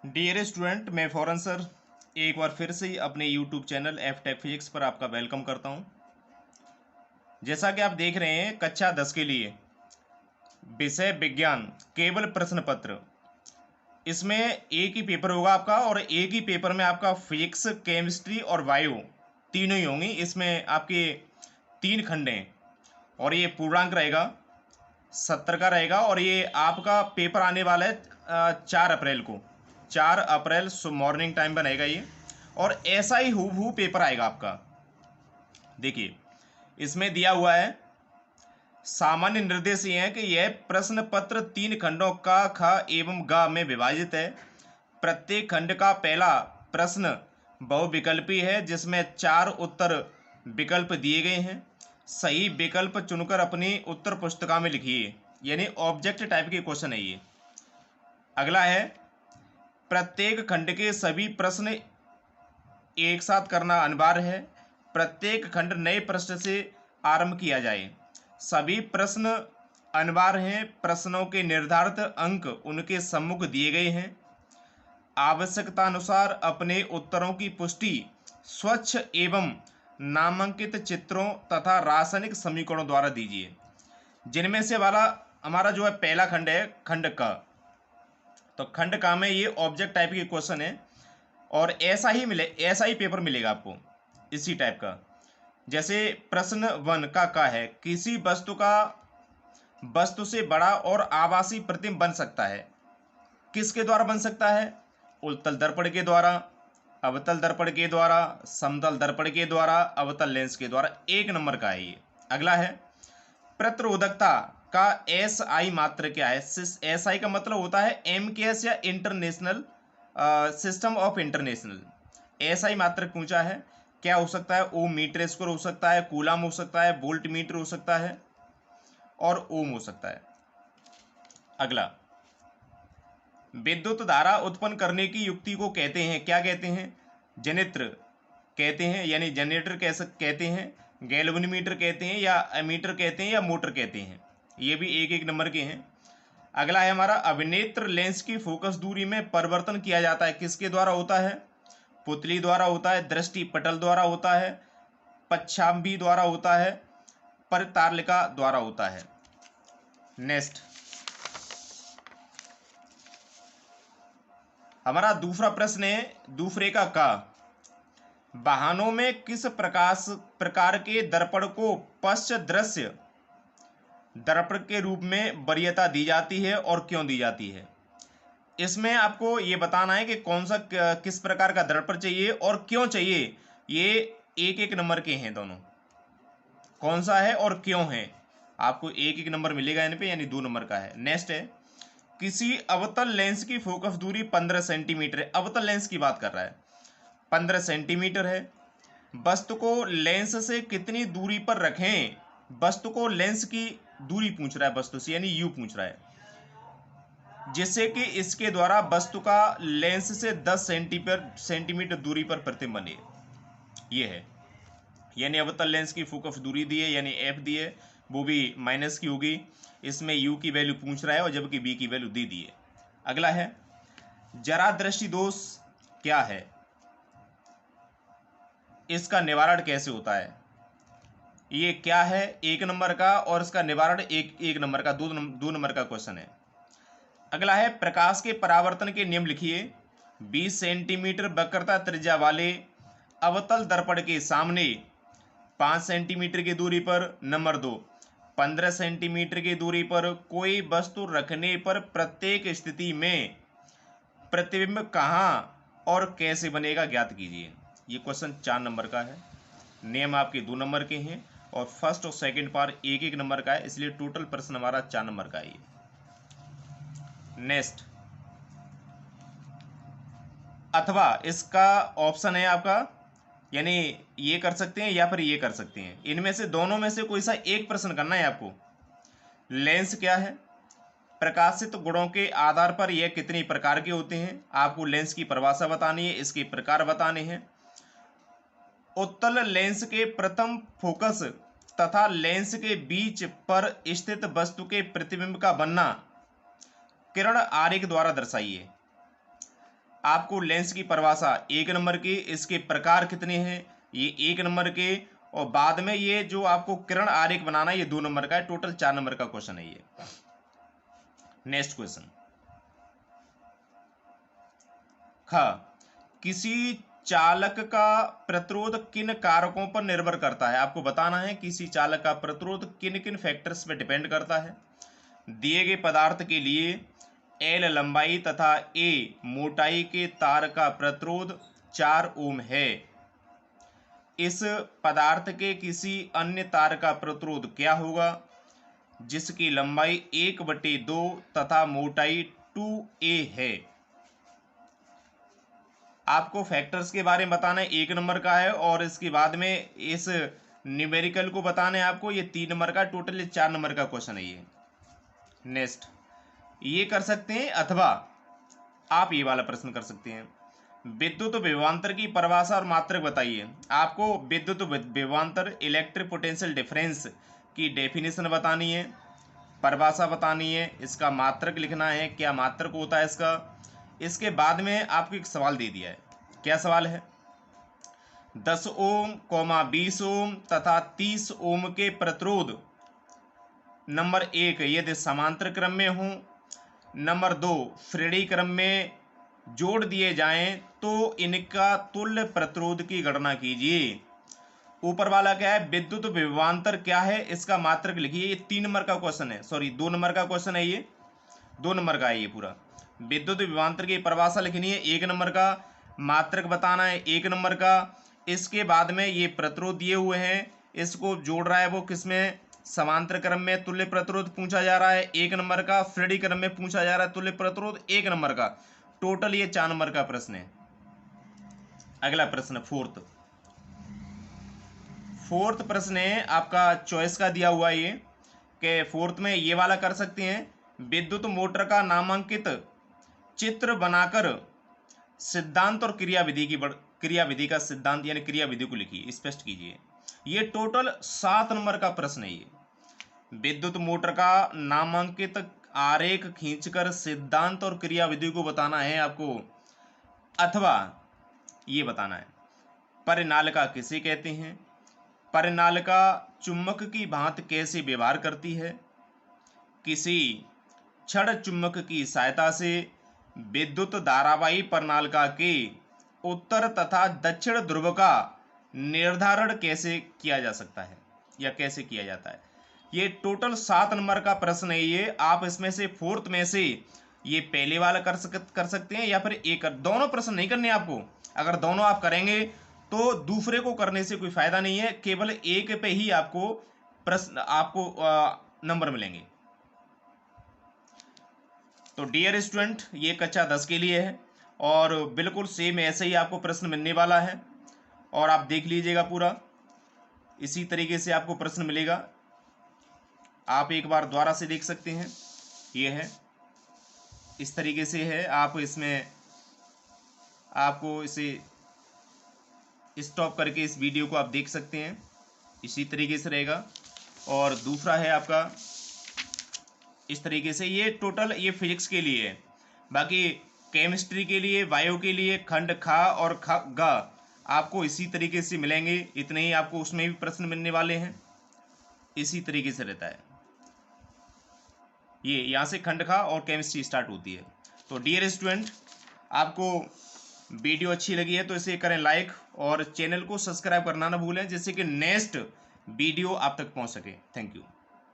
Dear student, मैं फौरन sir एक बार फिर से अपने YouTube channel F tech physics पर आपका वेलकम करता हूं। जैसा कि आप देख रहे हैं, कक्षा 10 के लिए विषय विज्ञान केवल प्रश्न पत्र। इसमें एक ही पेपर होगा आपका, और एक ही पेपर में आपका फिजिक्स, केमिस्ट्री और बायो तीनों ही होंगी। इसमें आपके 3 खंड हैं और ये पूर्णांक रहेगा, 70 का रहेगा। और ये आपका पेपर आने वाला है 4 अप्रैल को। 4 अप्रैल मॉर्निंग टाइम बनेगा ये, और ऐसा ही हूबहू पेपर आएगा आपका। देखिए, इसमें दिया हुआ है, सामान्य निर्देश ये है कि यह प्रश्न पत्र 3 खंडों का ख एवं ग में विभाजित है। प्रत्येक खंड का पहला प्रश्न बहुविकल्पी है, जिसमें 4 उत्तर विकल्प दिए गए हैं। सही विकल्प चुनकर अपनी उत्तर पुस्तिका में लिखिए, यानी ऑब्जेक्ट टाइप के क्वेश्चन है ये। अगला है, प्रत्येक खंड के सभी प्रश्न एक साथ करना अनिवार्य है। प्रत्येक खंड नए प्रश्न से आरंभ किया जाए। सभी प्रश्न अनिवार्य हैं। प्रश्नों के निर्धारित अंक उनके सम्मुख दिए गए हैं। आवश्यकता अनुसार अपने उत्तरों की पुष्टि स्वच्छ एवं नामांकित चित्रों तथा रासायनिक समीकरणों द्वारा दीजिए। जिनमें से वाला हमारा जो है पहला खंड है, खंड का, तो खंड का में ये ऑब्जेक्ट टाइप के क्वेश्चन है, और ऐसा ही पेपर मिलेगा आपको इसी टाइप का। जैसे प्रश्न 1 का है, किसी वस्तु से बड़ा और आभासी प्रतिबिंब बन सकता है। किसके द्वारा बन सकता है? उत्तल दर्पण के द्वारा, अवतल दर्पण के द्वारा, समतल दर्पण के द्वारा, अवतल लेंस के द्वारा। 1 नंबर का है ये। अगला है, प्रतिरोधकता का एस आई मात्र क्या है? एस आई का मतलब होता है एम के एस या international system of international. S I मात्रक पूछा है, क्या हो सकता है? ओम मीटर स्क्वायर हो सकता है, कूलम हो सकता है, वोल्ट मीटर हो सकता है, और ओम हो सकता है। अगला, विद्युत धारा उत्पन्न करने की युक्ति को कहते हैं, क्या कहते हैं? जनित्र कहते हैं, यानी जनरेटर कहते हैं, गैल्वेनोमीटर कहते हैं, या एमीटर कहते हैं, या मोटर कहते हैं। ये भी 1-1 नंबर के हैं। अगला है हमारा, अभिनेत्र लेंस की फोकस दूरी में परिवर्तन किया जाता है। किसके द्वारा होता है? पुतली द्वारा होता है, दृष्टि पटल द्वारा होता है, पच्छाम्बी द्वारा होता है, परितालिका द्वारा होता है। नेक्स्ट, हमारा दूसरा प्रश्न है दूसरे का वाहनों में किस प्रकार के दर्पण को पश्च दृश्य दर्पण के रूप में वरीयता दी जाती है और क्यों दी जाती है? इसमें आपको ये बताना है कि कौन सा किस प्रकार का दर्पण चाहिए और क्यों चाहिए। ये 1-1 नंबर के हैं दोनों। कौन सा है और क्यों है, आपको 1-1 नंबर मिलेगा इन पे, यानी 2 नंबर का है। नेक्स्ट है, किसी अवतल लेंस की फोकस दूरी 15 सेंटीमीटर है। अवतल लेंस की बात कर रहा है, 15 सेंटीमीटर है। वस्तु को लेंस से कितनी दूरी पर रखें? वस्तु को लेंस की दूरी पूछ रहा है, वस्तु से, यानी यू पूछ रहा है, जिससे कि इसके द्वारा वस्तु का लेंस से 10 सेंटीमीटर दूरी पर प्रतिबिंब बने। ये है, यानी अवतल लेंस की फोकस दूरी दी है, यानी एफ दी है, वो भी माइनस की होगी। इसमें यू की वैल्यू पूछ रहा है, और जबकि बी की वैल्यू दी है। अगला है, जरा दृष्टि दोष क्या है? इसका निवारण कैसे होता है? ये क्या है? 1 नंबर का, और इसका निवारण 1 नंबर का, 2 नंबर का क्वेश्चन है। अगला है, प्रकाश के परावर्तन के नियम लिखिए। 20 सेंटीमीटर वक्रता त्रिज्या वाले अवतल दर्पण के सामने 5 सेंटीमीटर की दूरी पर। नंबर 2, 15 सेंटीमीटर की दूरी पर कोई वस्तु रखने पर प्रत्येक स्थिति में प्रतिबिंब कहाँ और कैसे बनेगा, ज्ञात कीजिए। ये क्वेश्चन 4 नंबर का है। नियम आपके 2 नंबर के हैं, और फर्स्ट और सेकंड पार्ट 1-1 नंबर का है, इसलिए टोटल प्रश्न हमारा 4 नंबर का है। नेक्स्ट, अथवा इसका ऑप्शन है आपका, यानी ये कर सकते हैं या फिर ये कर सकते हैं। इनमें से दोनों में से कोई सा एक प्रश्न करना है आपको। लेंस क्या है? प्रकाशित गुणों के आधार पर यह कितनी प्रकार के होते हैं, आपको लेंस की परिभाषा बतानी है, इसके प्रकार बताने हैं। उत्तल लेंस के प्रथम फोकस तथा लेंस के बीच पर स्थित वस्तु के प्रतिबिंब का बनना किरण आरेख द्वारा दर्शाइए। आपको लेंस की परिभाषा 1 नंबर की, इसके प्रकार कितने हैं ये 1 नंबर के, और बाद में ये जो आपको किरण आरेख बनाना है ये 2 नंबर का है। टोटल 4 नंबर का क्वेश्चन है ये। नेक्स्ट क्वेश्चन, ख, किसी चालक का प्रतिरोध किन कारकों पर निर्भर करता है? आपको बताना है किसी चालक का प्रतिरोध किन किन फैक्टर्स पर डिपेंड करता है। दिए गए पदार्थ के लिए एल लंबाई तथा ए मोटाई के तार का प्रतिरोध 4 ओम है। इस पदार्थ के किसी अन्य तार का प्रतिरोध क्या होगा जिसकी लंबाई 1/2 तथा मोटाई 2a है? आपको फैक्टर्स के बारे में बताना है, 1 नंबर का है, और इसके बाद में इस न्यूमेरिकल को बताना है आपको, ये 3 नंबर का, टोटल 4 नंबर का क्वेश्चन है ये। नेक्स्ट, ये कर सकते हैं, अथवा आप ये वाला प्रश्न कर सकते हैं, विद्युत विभवांतर की परिभाषा और मात्रक बताइए। आपको विद्युत विभवांतर इलेक्ट्रिक पोटेंशियल डिफरेंस की डेफिनेशन बतानी है, परिभाषा बतानी है, इसका मात्रक लिखना है, क्या मात्रक होता है इसका। इसके बाद में आपको एक सवाल दे दिया है। क्या सवाल है? 10 ओम, 20 ओम तथा 30 ओम के प्रतिरोध नंबर 1 यदि समांतर क्रम में हो, नंबर 2 श्रेणी क्रम में जोड़ दिए जाएं तो इनका तुल्य प्रतिरोध की गणना कीजिए। ऊपर वाला क्या है? विद्युत विभवांतर क्या है, इसका मात्रक लिखिए। ये 3 नंबर का क्वेश्चन है, सॉरी 2 नंबर का क्वेश्चन है ये, 2 नंबर का है ये पूरा। विद्युत विभवांतर की परिभाषा लिखनी है 1 नंबर का, मात्रक बताना है 1 नंबर का। इसके बाद में ये प्रतिरोध दिए हुए हैं, इसको जोड़ रहा है वो किसमें? समांतर क्रम में तुल्य प्रतिरोध पूछा जा रहा है 1 नंबर का, श्रेणी क्रम में पूछा जा रहा है तुल्य प्रतिरोध 1 नंबर का। टोटल ये 4 नंबर का प्रश्न है। अगला प्रश्न फोर्थ प्रश्न है आपका, चॉइस का दिया हुआ ये, कि फोर्थ में ये वाला कर सकते हैं, विद्युत मोटर का नामांकित चित्र बनाकर सिद्धांत और क्रियाविधि का सिद्धांत यानी क्रियाविधि को लिखिए, स्पष्ट कीजिए। ये टोटल 7 नंबर का प्रश्न है ये। विद्युत मोटर का नामांकित आरेख खींचकर सिद्धांत और क्रियाविधि को बताना है आपको, अथवा ये बताना है परिनालिका किसे कहते हैं, परिनालिका चुंबक की भांति कैसे व्यवहार करती है, किसी क्षण चुंबक की सहायता से विद्युत धारावाही परिनालिका के उत्तर तथा दक्षिण ध्रुव का निर्धारण कैसे किया जा सकता है या कैसे किया जाता है। ये टोटल 7 नंबर का प्रश्न है ये। आप इसमें से फोर्थ में से ये पहले वाला कर सकते हैं, या फिर एक, दोनों प्रश्न नहीं करने आपको। अगर दोनों आप करेंगे तो दूसरे को करने से कोई फायदा नहीं है, केवल एक पे ही आपको प्रश्न, आपको नंबर मिलेंगे। तो डियर स्टूडेंट, ये कक्षा 10 के लिए है, और बिल्कुल सेम ऐसे ही आपको प्रश्न मिलने वाला है, और आप देख लीजिएगा पूरा इसी तरीके से आपको प्रश्न मिलेगा। आप एक बार दोबारा से देख सकते हैं, ये है, इस तरीके से है। आप इसमें आपको इसे स्टॉप करके इस वीडियो को आप देख सकते हैं, इसी तरीके से रहेगा। और दूसरा है आपका इस तरीके से, ये टोटल ये फिजिक्स के लिए है। बाकी केमिस्ट्री के लिए, बायो के लिए खंड खा और ग आपको इसी तरीके से मिलेंगे, इतने ही आपको उसमें भी प्रश्न मिलने वाले हैं, इसी तरीके से रहता है। ये यहाँ से खंड खा और केमिस्ट्री स्टार्ट होती है। तो डियर स्टूडेंट, आपको वीडियो अच्छी लगी है तो इसे करें लाइक, और चैनल को सब्सक्राइब करना ना भूलें, जिससे कि नेक्स्ट वीडियो आप तक पहुँच सके। Thank you.